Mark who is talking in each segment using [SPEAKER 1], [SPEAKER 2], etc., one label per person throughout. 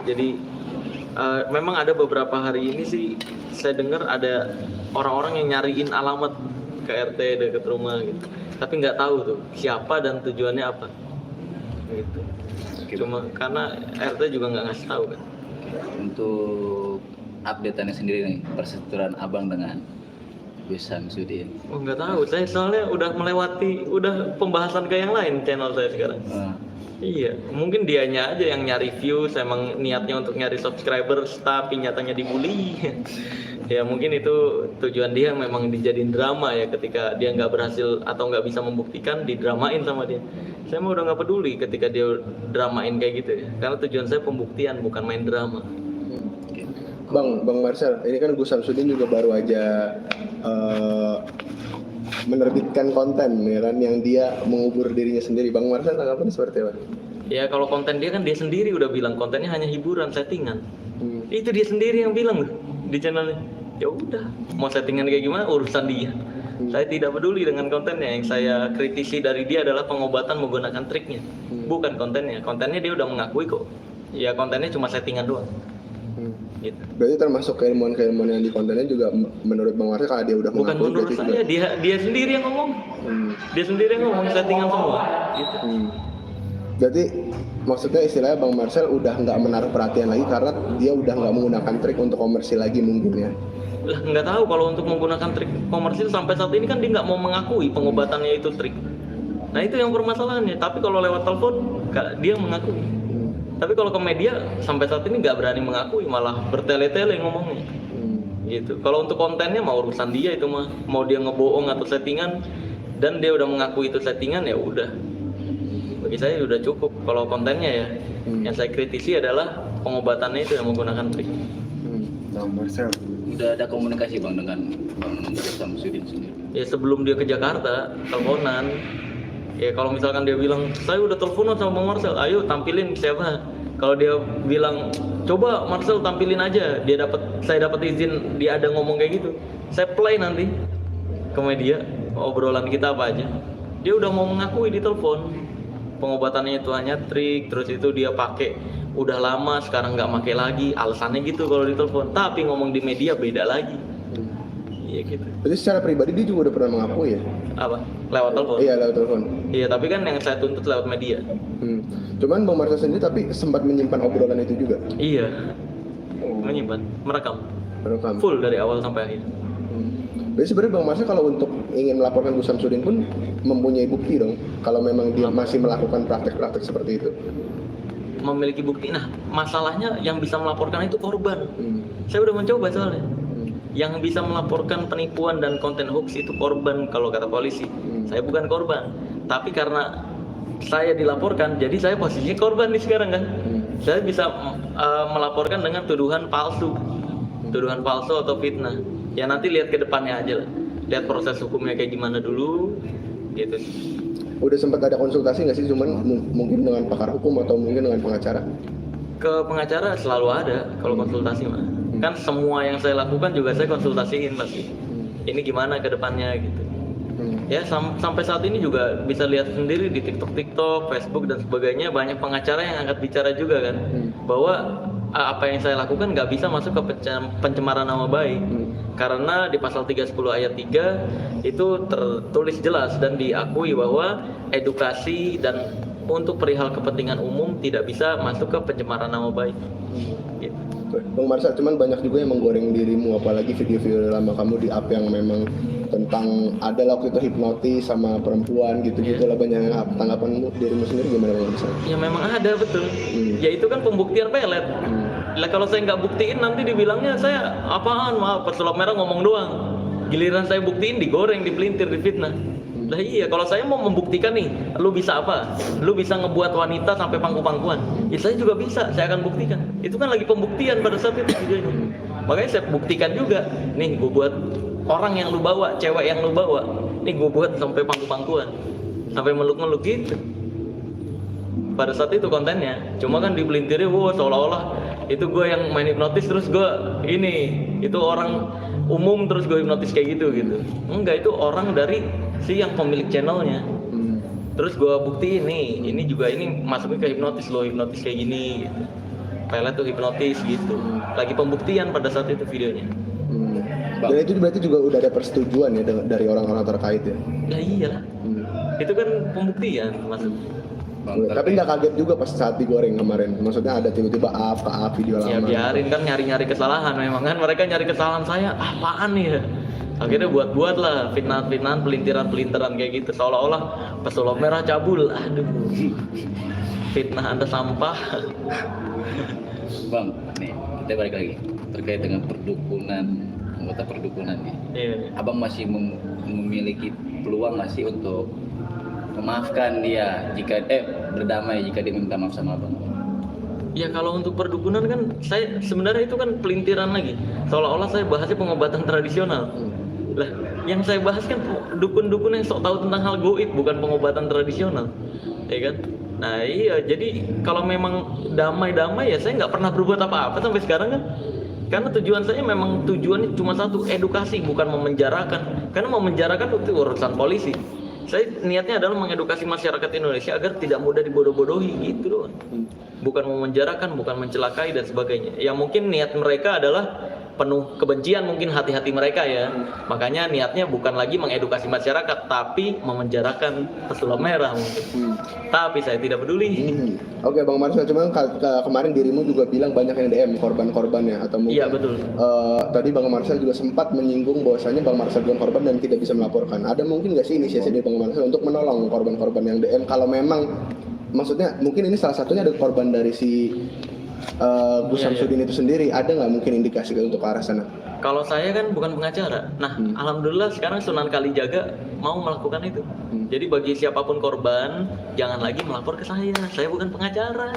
[SPEAKER 1] Jadi memang ada beberapa hari ini sih saya dengar ada orang-orang yang nyariin alamat ke RT dekat rumah gitu. Tapi nggak tahu tuh siapa dan tujuannya apa. Gitu. Cuma karena RT juga nggak ngasih tahu kan.
[SPEAKER 2] Untuk update-annya sendiri nih, persetujuan abang dengan Gus Samsudin.
[SPEAKER 1] Oh nggak tahu, saya soalnya udah pembahasan ke yang lain channel saya sekarang. Iya, mungkin dianya aja yang nyari views, emang niatnya untuk nyari subscribers, tapi nyatanya dibully. Ya mungkin itu tujuan dia memang dijadiin drama ya, ketika dia nggak berhasil atau nggak bisa membuktikan, didramain sama dia. Saya mah udah nggak peduli ketika dia dramain kayak gitu ya, karena tujuan saya pembuktian bukan main drama.
[SPEAKER 3] Bang Marcel, ini kan Gus Samsudin juga baru aja menerbitkan konten ya kan, yang dia mengubur dirinya sendiri. Bang Marcel tanggapannya seperti apa?
[SPEAKER 1] Ya kalau konten dia kan dia sendiri udah bilang kontennya hanya hiburan, settingan. Itu dia sendiri yang bilang loh di channelnya. Ya udah, mau settingan kayak gimana urusan dia. Saya tidak peduli dengan kontennya. Yang saya kritisi dari dia adalah pengobatan menggunakan triknya, bukan kontennya. Kontennya dia udah mengakui kok. Ya kontennya cuma settingan doang. Gitu.
[SPEAKER 3] Berarti termasuk keilmuan-keilmuan yang di kontennya juga menurut Bang Marcel, kalau dia udah
[SPEAKER 1] bukan
[SPEAKER 3] mengakui,
[SPEAKER 1] menurut saya, dia sendiri yang ngomong. Dia sendiri yang ngomong settingan semua. Gitu.
[SPEAKER 3] Berarti maksudnya istilahnya Bang Marcel udah nggak menaruh perhatian lagi karena dia udah nggak menggunakan trik untuk komersil lagi mungkin ya?
[SPEAKER 1] Lah nggak tahu kalau untuk menggunakan trik komersil sampai saat ini kan dia nggak mau mengakui pengobatannya itu trik. Nah itu yang permasalahannya. Tapi kalau lewat telepon dia mengakui. Tapi kalau ke media sampai saat ini nggak berani mengakui, malah bertele-tele ngomongnya. Gitu. Kalau untuk kontennya mau urusan dia itu mah, mau dia ngebohong atau settingan dan dia udah mengakui itu settingan ya udah. Bagi saya udah cukup. Kalau kontennya ya, yang saya kritisi adalah pengobatannya itu yang menggunakan trik.
[SPEAKER 3] Bang Marcel,
[SPEAKER 2] udah ada komunikasi bang dengan Bang Samsudin sendiri?
[SPEAKER 1] Ya sebelum dia ke Jakarta, teleponan. Ya kalau misalkan dia bilang, saya udah teleponan sama Bang Marcel, ayo tampilin siapa. Kalau dia bilang, coba Marcel tampilin aja, saya dapat izin, dia ada ngomong kayak gitu, saya play nanti ke media obrolan kita apa aja. Dia udah mau mengakui di telepon pengobatannya itu hanya trik, terus itu dia pakai udah lama sekarang nggak pakai lagi, alasannya gitu kalau di telepon. Tapi ngomong di media beda lagi. Iya gitu.
[SPEAKER 3] Jadi secara pribadi dia juga udah pernah mengakui ya?
[SPEAKER 1] Apa? Lewat telepon?
[SPEAKER 3] Iya, lewat telepon.
[SPEAKER 1] Iya, tapi kan yang saya tuntut lewat media.
[SPEAKER 3] Cuman Bang Marcel sendiri tapi sempat menyimpan obrolan itu juga?
[SPEAKER 1] Iya, menyimpan, merekam
[SPEAKER 3] Merekam.
[SPEAKER 1] full dari awal sampai akhir.
[SPEAKER 3] Jadi sebenarnya Bang Marcel kalau untuk ingin melaporkan Gus Samsudin pun mempunyai bukti dong, kalau memang dia masih melakukan praktek-praktek seperti itu.
[SPEAKER 1] Memiliki bukti. Nah, masalahnya yang bisa melaporkan itu korban. Saya udah mencoba soalnya. Yang bisa melaporkan penipuan dan konten hoax itu korban kalau kata polisi. Saya bukan korban, tapi karena saya dilaporkan, jadi saya posisinya korban nih sekarang kan. Saya bisa melaporkan dengan tuduhan palsu atau fitnah. Ya nanti lihat ke depannya aja lah. Lihat proses hukumnya kayak gimana dulu, gitu.
[SPEAKER 3] Udah sempat ada konsultasi nggak sih, cuman mungkin dengan pakar hukum atau mungkin dengan pengacara?
[SPEAKER 1] Ke pengacara selalu ada kalau konsultasi mah. Kan semua yang saya lakukan juga saya konsultasiin pasti. Ini gimana ke depannya gitu. Ya sampai saat ini juga bisa lihat sendiri di TikTok, Facebook dan sebagainya, banyak pengacara yang angkat bicara juga kan, bahwa apa yang saya lakukan nggak bisa masuk ke pencemaran nama baik. Karena di pasal 310 ayat 3 itu tertulis jelas dan diakui bahwa edukasi dan untuk perihal kepentingan umum tidak bisa masuk ke pencemaran nama baik. Gitu.
[SPEAKER 3] Bang Marcel, cuman banyak juga yang menggoreng dirimu, apalagi video-video lama kamu di up yang memang tentang ada waktu itu hipnotis sama perempuan gitu-gitu lah, banyak tanggapanmu dirimu sendiri gimana Bang Marcel?
[SPEAKER 1] Ya memang ada betul. Ya itu kan pembuktian pelet. Lah kalau saya nggak buktiin nanti dibilangnya saya apaan, maaf pesulap merah ngomong doang. Giliran saya buktiin digoreng, dipelintir, difitnah. Lah iya, kalau saya mau membuktikan nih, lu bisa apa? Lu bisa ngebuat wanita sampai pangku-pangkuan. Ya saya juga bisa, saya akan buktikan. Itu kan lagi pembuktian pada saat itu videonya. Makanya saya buktikan juga. Nih gue buat orang yang lu bawa, cewek yang lu bawa. Nih gue buat sampai pangku-pangkuan, sampai meluk-meluk gitu. Pada saat itu kontennya, cuma kan dipelintirnya, wow seolah-olah itu gue yang main hipnotis terus gue itu orang umum terus gue hipnotis kayak gitu. Enggak, itu orang dari si yang pemilik channelnya. Terus gue buktiin nih, ini juga ini masuknya ke hipnotis loh, hipnotis kayak gini gitu. pelet tuh hipnotis gitu. Lagi pembuktian pada saat itu videonya.
[SPEAKER 3] Dan itu berarti juga udah ada persetujuan ya dari orang-orang terkait ya.
[SPEAKER 1] Ya iyalah. Itu kan pembuktian maksudnya.
[SPEAKER 3] Tapi nggak kaget juga pas saat digoreng kemarin. Maksudnya ada tiba-tiba video lama.
[SPEAKER 1] Ya biarin kan nyari-nyari kesalahan memang kan mereka nyari kesalahan saya apaan nih ya. Akhirnya buat-buat lah fitnah-fitnahan, pelintiran-pelintiran kayak gitu seolah-olah pesulap merah cabul. Aduh. Fitnah Anda sampah.
[SPEAKER 2] Bang, nih kita balik lagi terkait dengan perdukunan, anggota perdukunan nih.
[SPEAKER 1] Iya.
[SPEAKER 2] Abang masih memiliki peluang nggak sih untuk memaafkan dia jika berdamai jika dia minta maaf sama abang?
[SPEAKER 1] Ya kalau untuk perdukunan kan saya sebenarnya itu kan pelintiran lagi. Seolah-olah saya bahasnya pengobatan tradisional. Lah, yang saya bahas kan dukun-dukun yang sok tahu tentang hal goib, bukan pengobatan tradisional. Ya kan? Nah iya, jadi kalau memang damai-damai ya saya nggak pernah berbuat apa-apa sampai sekarang kan. Karena tujuan saya memang tujuannya cuma satu, edukasi, bukan memenjarakan. Karena memenjarakan itu urusan polisi. Saya niatnya adalah mengedukasi masyarakat Indonesia agar tidak mudah dibodoh-bodohi gitu doang. Bukan memenjarakan, bukan mencelakai dan sebagainya. Ya mungkin niat mereka adalah penuh kebencian mungkin hati-hati mereka ya. Makanya niatnya bukan lagi mengedukasi masyarakat tapi memenjarakan pesulap merah mungkin. Tapi saya tidak peduli.
[SPEAKER 3] Oke Bang Marcel, cuman kemarin dirimu juga bilang banyak yang DM korban-korbannya atau mungkin
[SPEAKER 1] Iya betul.
[SPEAKER 3] Tadi Bang Marcel juga sempat menyinggung bahwasanya Bang Marcel bukan korban dan tidak bisa melaporkan. Ada mungkin nggak sih inisiasi dari Bang Marcel untuk menolong korban-korban yang DM kalau memang maksudnya mungkin ini salah satunya ada korban dari si Gus Samsudin itu sendiri, ada nggak mungkin indikasi untuk ke arah sana?
[SPEAKER 1] Kalau saya kan bukan pengacara. Nah, alhamdulillah sekarang Sunan Kalijaga mau melakukan itu. Jadi bagi siapapun korban, jangan lagi melapor ke saya. Saya bukan pengacara.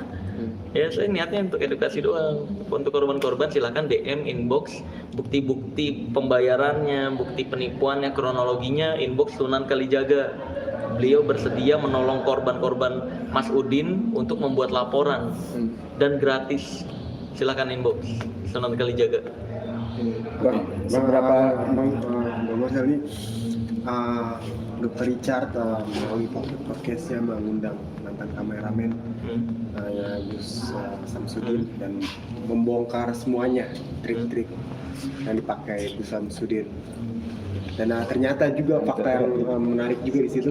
[SPEAKER 1] Ya, saya niatnya untuk edukasi doang. Untuk korban-korban silakan DM, inbox, bukti-bukti pembayarannya, bukti penipuannya, kronologinya, inbox Sunan Kalijaga. Beliau bersedia menolong korban-korban Mas Udin untuk membuat laporan dan gratis. Silakan inbox Sunan Kalijaga.
[SPEAKER 4] Bang, Bang Marcel ini Dr. Richard melalui podcastnya mengundang mantan kameramen Gus Samsudin dan membongkar semuanya trik-trik yang dipakai Gus Samsudin. Dan ternyata juga fakta yang menarik juga di situ,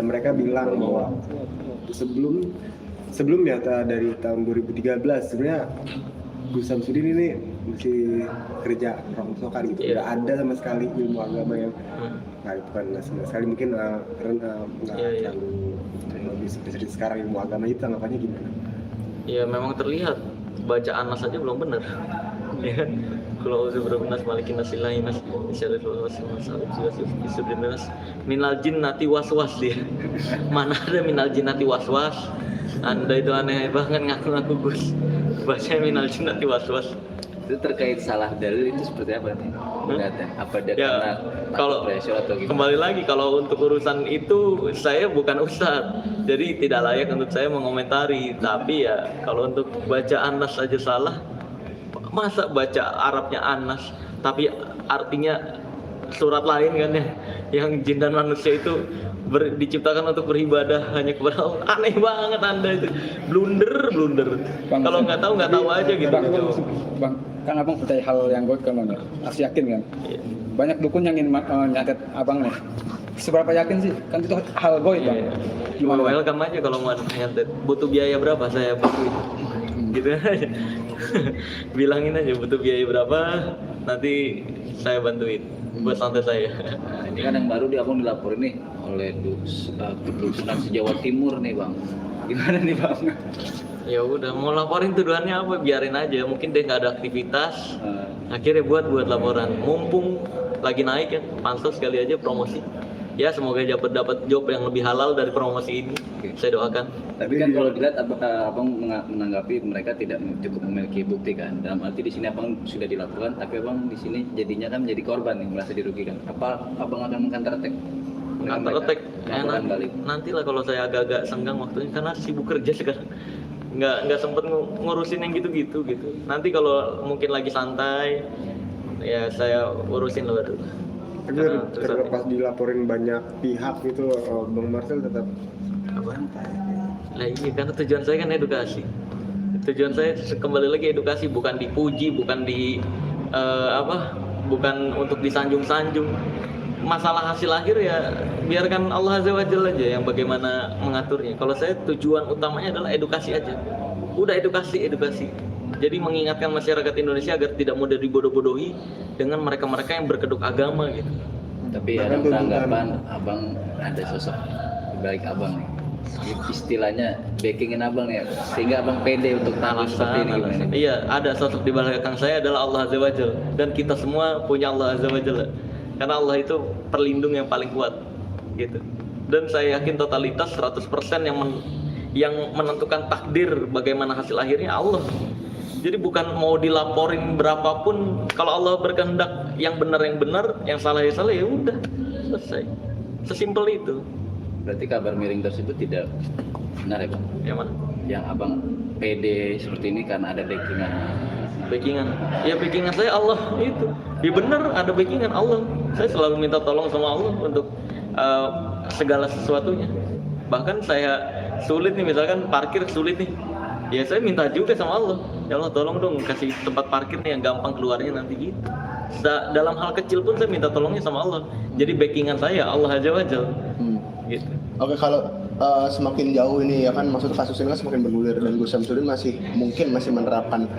[SPEAKER 4] mereka bilang bahwa sebelumnya dari tahun 2013 sebenarnya Gus Samsudin ini masih kerja rongsokan gitu, tidak ada sama sekali ilmu agama yang bukan sama sekali mungkin karena nggak terlalu seperti sekarang ilmu agama itu anggapannya gimana? Ya
[SPEAKER 1] memang terlihat bacaan nas saja belum benar. Ya kan? Kalau berbenas malikin nasilahi nas isyaratul nas minal jinnati waswas dia. Mana ada minal jinnati waswas? Anda itu aneh banget ngaku-ngaku Gus. Baca minal jinnati waswas.
[SPEAKER 2] Itu terkait salah dalil itu seperti apa nih? Apa dia karena
[SPEAKER 1] kalau
[SPEAKER 2] pressure atau gimana?
[SPEAKER 1] Kembali lagi kalau untuk urusan itu saya bukan ustadz, jadi tidak layak untuk saya mengomentari. Tapi ya kalau untuk bacaan nas saja salah, masa baca Arabnya Anas tapi artinya surat lain kan ya, yang jin dan manusia itu diciptakan untuk beribadah hanya kepada Allah. Aneh banget Anda itu, blunder. Kalau nggak tahu aja gitu.
[SPEAKER 5] Bang, kan abang percaya hal yang gue kan bang, harus yakin kan. Banyak dukun yang ingin nyatet abang nih. Seberapa yakin sih? Kan itu hal goib bang.
[SPEAKER 1] Gimana? Welcome aja kalau mau nyatet. Butuh biaya berapa saya bantuin. Gitu aja. Bilangin aja butuh biaya berapa, nanti saya bantuin buat santai saya.
[SPEAKER 2] Ini kan yang baru abang dilaporin nih oleh Kedusunan Jawa Timur nih bang. Gimana nih bang?
[SPEAKER 1] Ya udah mau laporin tuduhannya apa, biarin aja. Mungkin dia nggak ada aktivitas, akhirnya buat laporan. Mumpung lagi naik kan, pansos sekali aja promosi. Ya semoga dapat job yang lebih halal dari promosi ini. Saya doakan.
[SPEAKER 2] Tapi kan kalau dilihat abang menanggapi mereka tidak cukup memiliki bukti kan. Dalam arti di sini abang sudah dilakukan, tapi abang di sini jadinya kan menjadi korban yang merasa dirugikan. Apa abang akan counter attack?
[SPEAKER 1] Counter attack nantilah kalau saya agak-agak senggang waktunya karena sibuk kerja sekarang. Nggak sempet ngurusin yang gitu. Nanti kalau mungkin lagi santai, ya saya urusin lo baru.
[SPEAKER 4] Tapi terlepas dilaporin banyak pihak gitu, Bang Marcel tetap
[SPEAKER 1] apa? Lah iya, karena tujuan saya kan edukasi. Tujuan saya kembali lagi edukasi, bukan dipuji, bukan bukan untuk disanjung-sanjung. Masalah hasil akhir ya biarkan Allah Azza wa Jalla aja yang bagaimana mengaturnya. Kalau saya tujuan utamanya adalah edukasi aja. Udah edukasi. Jadi mengingatkan masyarakat Indonesia agar tidak mudah dibodoh-bodohi dengan mereka-mereka yang berkedok agama gitu.
[SPEAKER 2] Tapi ada tanggapan abang, ada sosok di balik abang nih, istilahnya backingin abang ya, sehingga abang pede untuk tahu seperti ini gimana?
[SPEAKER 1] Iya, ada sosok di belakang saya adalah Allah Azza wa Jalla, dan kita semua punya Allah Azza wa Jalla. Karena Allah itu perlindung yang paling kuat gitu. Dan saya yakin totalitas 100% yang menentukan takdir bagaimana hasil akhirnya Allah. Jadi bukan mau dilaporin berapapun, kalau Allah berkehendak yang benar, yang salah ya udah selesai. Sesimpel itu.
[SPEAKER 2] Berarti kabar miring tersebut tidak benar ya bang?
[SPEAKER 1] Yang mana?
[SPEAKER 2] Yang abang pede seperti ini karena ada backingan.
[SPEAKER 1] Ya backingan saya Allah itu. Ya benar ada backingan Allah. Saya selalu minta tolong sama Allah untuk segala sesuatunya. Bahkan saya sulit nih, misalkan parkir sulit nih, ya saya minta juga sama Allah, ya Allah tolong dong kasih tempat parkir nih yang gampang keluarnya nanti gitu. Dalam hal kecil pun saya minta tolongnya sama Allah. Jadi backingan saya Allah Azza wa Jalla. Gitu.
[SPEAKER 3] Oke, kalau semakin jauh ini ya kan, maksudnya kasus ini kan semakin bergulir dan Gus Samsudin masih menerapkan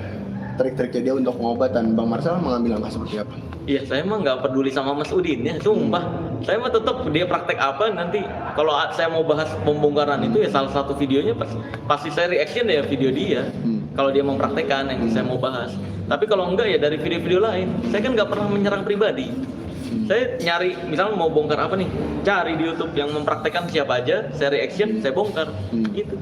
[SPEAKER 3] trik-triknya dia untuk pengobatan. Bang Marcel mengambil langkah seperti apa?
[SPEAKER 1] Iya, saya mah nggak peduli sama Mas Udin ya, sumpah. Saya mah tetap dia praktek apa nanti. Kalau saya mau bahas pembongkaran itu ya salah satu videonya pasti saya reaction ya video dia. Kalau dia mempraktekkan yang saya mau bahas. Tapi kalau enggak ya dari video-video lain. Saya kan nggak pernah menyerang pribadi. Saya nyari, misalnya mau bongkar apa nih, cari di YouTube yang mempraktekkan siapa aja, saya reaction, saya bongkar, gitu.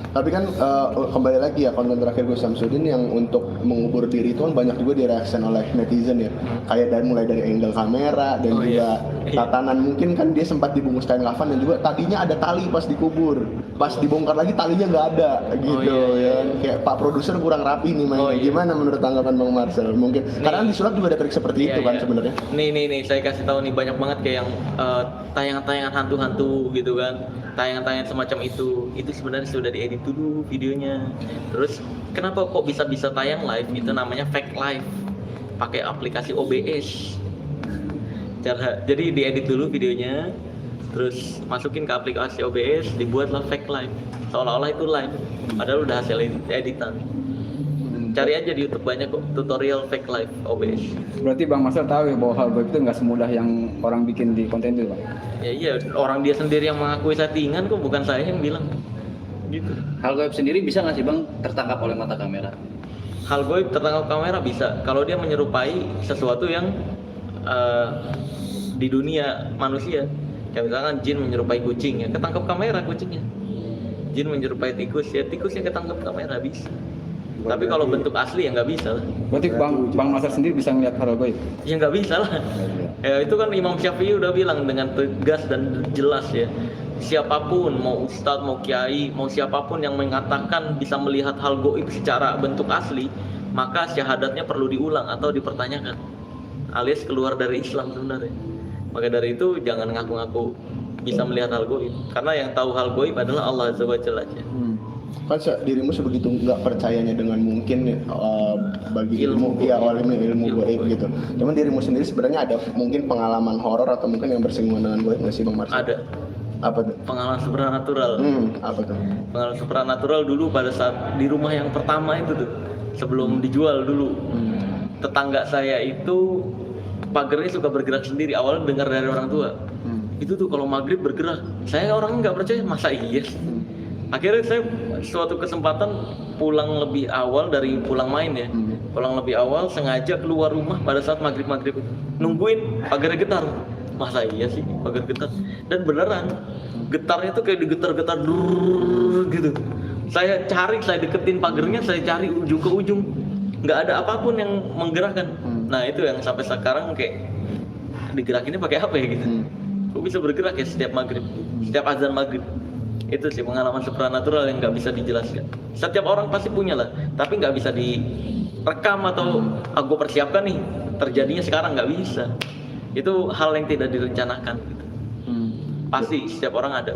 [SPEAKER 3] Tapi kan kembali lagi ya, konten terakhir Gus Samsudin yang untuk mengubur diri itu kan banyak juga direaction oleh netizen ya. Kayak mulai dari angle kamera dan juga tatanan, mungkin kan dia sempat dibungkus kain kafan dan juga tadinya ada tali pas dikubur. Pas dibongkar lagi talinya nggak ada gitu ya. Kayak Pak produser kurang rapi nih mainnya. Gimana menurut tanggapan Bang Marcel? Mungkin karena di sulap juga ada trik seperti itu kan sebenarnya.
[SPEAKER 1] Nih saya kasih tahu nih, banyak banget kayak yang tayangan-tayangan hantu-hantu gitu kan. Tayangan-tayangan semacam itu sebenarnya sudah diedit dulu videonya. Terus kenapa kok bisa tayang live? Itu namanya fake live, pakai aplikasi OBS. Jadi diedit dulu videonya, terus masukin ke aplikasi OBS, dibuatlah fake live, seolah-olah itu live, padahal udah hasil editan. Cari aja di YouTube banyak kok tutorial fake live OBS.
[SPEAKER 5] Berarti Bang Marcel tahu ya bahwa hal goib itu nggak semudah yang orang bikin di konten itu, Bang?
[SPEAKER 1] Ya iya, orang dia sendiri yang mengakui settingan kok, bukan saya yang bilang. Gitu.
[SPEAKER 2] Hal gaib sendiri bisa nggak sih bang tertangkap oleh mata kamera?
[SPEAKER 1] Hal gaib tertangkap kamera bisa, kalau dia menyerupai sesuatu yang di dunia manusia. Kayak misalkan jin menyerupai kucing, ya ketangkap kamera kucingnya. Jin menyerupai tikus, ya tikusnya ketangkap kamera bisa. Tapi kalau bentuk asli ya nggak bisa lah.
[SPEAKER 5] Berarti Bang Marcel sendiri bisa ngeliat hal gaib?
[SPEAKER 1] Ya nggak bisa lah. Ya itu kan Imam Syafi'i udah bilang dengan tegas dan jelas ya. Siapapun, mau ustadz, mau kiai, mau siapapun yang mengatakan bisa melihat hal gaib secara bentuk asli, maka syahadatnya perlu diulang atau dipertanyakan, alias keluar dari Islam sebenarnya. Maka dari itu jangan ngaku-ngaku bisa melihat hal gaib, karena yang tahu hal gaib adalah Allah Azza wa Jalla aja.
[SPEAKER 3] Kan dirimu sebegitu nggak percayanya dengan mungkin bagi ilmu gaib gitu. Cuman dirimu sendiri sebenarnya ada mungkin pengalaman horor atau mungkin yang bersinggungan dengan gaib nggak sih Bang Marcel?
[SPEAKER 1] Ada.
[SPEAKER 3] Apa tuh?
[SPEAKER 1] Pengalaman supranatural.
[SPEAKER 3] Apa tuh?
[SPEAKER 1] Pengalaman supranatural dulu pada saat di rumah yang pertama itu tuh, sebelum dijual dulu. Tetangga saya itu pagernya suka bergerak sendiri. Awalnya dengar dari orang tua. Itu tuh kalau maghrib bergerak. Saya orangnya nggak percaya, masa iya? Akhirnya saya suatu kesempatan pulang lebih awal dari pulang main ya. Pulang lebih awal, sengaja keluar rumah pada saat maghrib itu. Nungguin pagarnya getar. Masa iya sih pagar getar? Dan beneran getarnya tuh kayak digetar-getar gitu. Saya deketin pagarnya, saya cari ujung ke ujung, nggak ada apapun yang menggerakkan. Nah itu yang sampai sekarang kayak digerakinnya pakai apa ya gitu. Kok bisa bergerak ya setiap maghrib, setiap azan maghrib. Itu sih pengalaman supranatural yang nggak bisa dijelaskan. Setiap orang pasti punya lah, tapi nggak bisa direkam atau aku persiapkan nih terjadinya sekarang, nggak bisa. Itu hal yang tidak direncanakan gitu. Pasti setiap orang ada.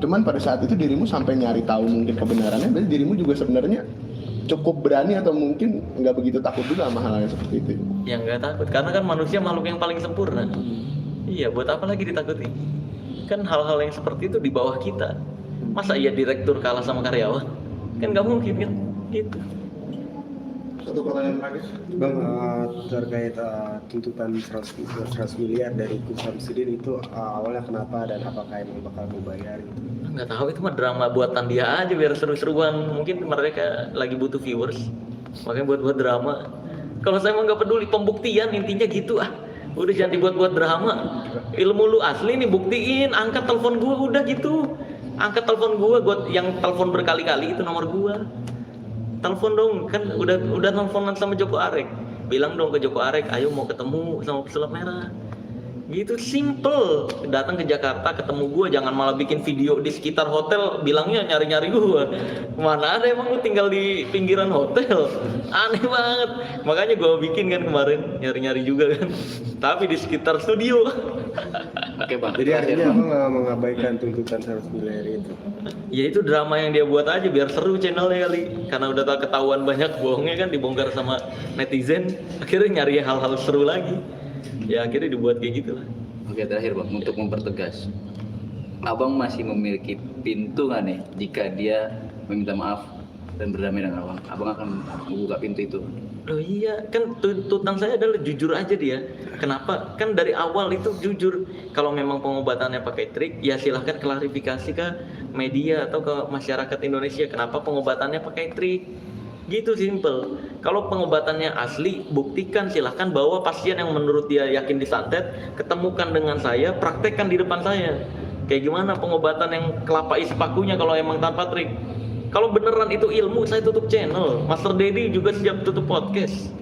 [SPEAKER 3] Cuman pada saat itu dirimu sampai nyari tahu mungkin kebenarannya, berarti dirimu juga sebenarnya cukup berani atau mungkin nggak begitu takut juga sama hal yang seperti itu?
[SPEAKER 1] Ya nggak takut, karena kan manusia makhluk yang paling sempurna. Iya, buat apa lagi ditakuti? Kan hal-hal yang seperti itu di bawah kita. Masa iya direktur kalah sama karyawan? Kan nggak mungkin kan? Gitu.
[SPEAKER 3] Satu pertanyaan terakhir.
[SPEAKER 4] Bang, terkait tuntutan 100 miliar dari Gus Samsudin itu awalnya kenapa dan apakah emang bakal mau bayar gitu?
[SPEAKER 1] Nggak tahu, itu mah drama buatan dia aja biar seru-seruan. Mungkin mereka lagi butuh viewers, makanya buat-buat drama. Kalau saya mah nggak peduli, pembuktian intinya gitu ah. Udah jangan dibuat-buat drama. Ilmu lu asli nih, buktiin. Angkat telepon gua udah gitu. Angkat telepon gua yang telepon berkali-kali itu nomor gua. Telepon dong, kan udah teleponan sama Joko Arek. Bilang dong ke Joko Arek, ayo mau ketemu sama pesulap merah. Gitu, simple. Datang ke Jakarta ketemu gue, jangan malah bikin video di sekitar hotel bilangnya nyari-nyari gue. Mana ada, emang lu tinggal di pinggiran hotel? Aneh banget. Makanya gue bikin kan kemarin, nyari-nyari juga kan. Tapi di sekitar studio.
[SPEAKER 2] Oke bang.
[SPEAKER 4] Jadi artinya abang mengabaikan tuntutan 100 miliar itu.
[SPEAKER 1] Ya itu drama yang dia buat aja biar seru channelnya kali. Karena udah ketahuan banyak bohongnya kan, dibongkar sama netizen. Akhirnya nyari hal-hal seru lagi. Ya akhirnya dibuat kayak gitu lah.
[SPEAKER 2] Oke, terakhir bang, untuk mempertegas, abang masih memiliki pintu nggak nih jika dia meminta maaf dan berdamai dengan abang? Abang akan membuka pintu itu.
[SPEAKER 1] Oh iya, kan tuntutan saya adalah jujur aja dia. Kenapa? Kan dari awal itu jujur. Kalau memang pengobatannya pakai trik, ya silahkan klarifikasi ke media atau ke masyarakat Indonesia. Kenapa pengobatannya pakai trik? Gitu, simple. Kalau pengobatannya asli, buktikan, silahkan bawa pasien yang menurut dia yakin disantet, ketemukan dengan saya, praktekkan di depan saya. Kayak gimana pengobatan yang kelapa isi pakunya kalau emang tanpa trik. Kalau beneran itu ilmu, saya tutup channel. Master Dedi juga siap tutup podcast.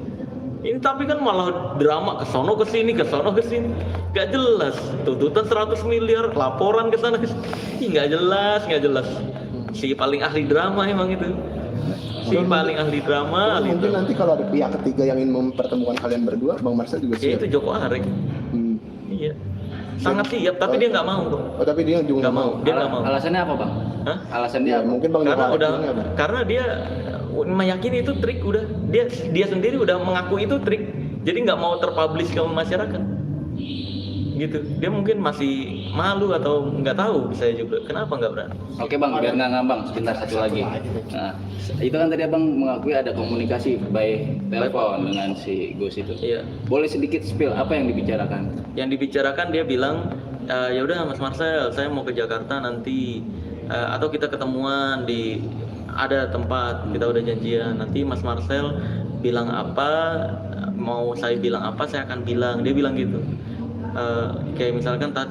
[SPEAKER 1] Ini tapi kan malah drama kesono kesini, kesono kesini. Gak jelas. Tuntutan 100 miliar, laporan kesana kesini. Ih, gak jelas, gak jelas. Si paling ahli drama emang itu. Si paling ahli drama.
[SPEAKER 3] Mungkin nanti kalau ada pihak ketiga yang ingin mempertemukan kalian berdua, Bang Marcel juga
[SPEAKER 1] Ya
[SPEAKER 3] siap.
[SPEAKER 1] itu Joko Arek. Iya. Sangat siap, tapi dia nggak mau kok.
[SPEAKER 3] Oh, tapi dia juga
[SPEAKER 1] Nggak mau, dia nggak mau.
[SPEAKER 2] Alasannya apa bang?
[SPEAKER 1] Hah?
[SPEAKER 2] Alasannya
[SPEAKER 3] Ya,
[SPEAKER 2] apa?
[SPEAKER 3] mungkin Bang
[SPEAKER 1] Karena
[SPEAKER 3] Joko
[SPEAKER 1] udah,
[SPEAKER 3] Arek juga, Bang.
[SPEAKER 1] karena dia meyakini itu trik udah. Dia sendiri udah mengaku itu trik. Jadi nggak mau terpublish ke masyarakat. Gitu. Dia mungkin masih malu atau nggak tahu, saya juga. Kenapa nggak berani?
[SPEAKER 2] Oke bang, biar nggak ngambang, sebentar satu lagi. Nah, itu kan tadi abang mengakui ada komunikasi by telepon dengan si Gus itu.
[SPEAKER 1] Iya.
[SPEAKER 2] Boleh sedikit spill apa yang dibicarakan?
[SPEAKER 1] Yang dibicarakan dia bilang, ya udah Mas Marcel, saya mau ke Jakarta nanti, atau kita ketemuan di ada tempat, kita udah janjian. Nanti Mas Marcel bilang apa, mau saya bilang apa, saya akan bilang. Dia bilang gitu. Kayak misalkan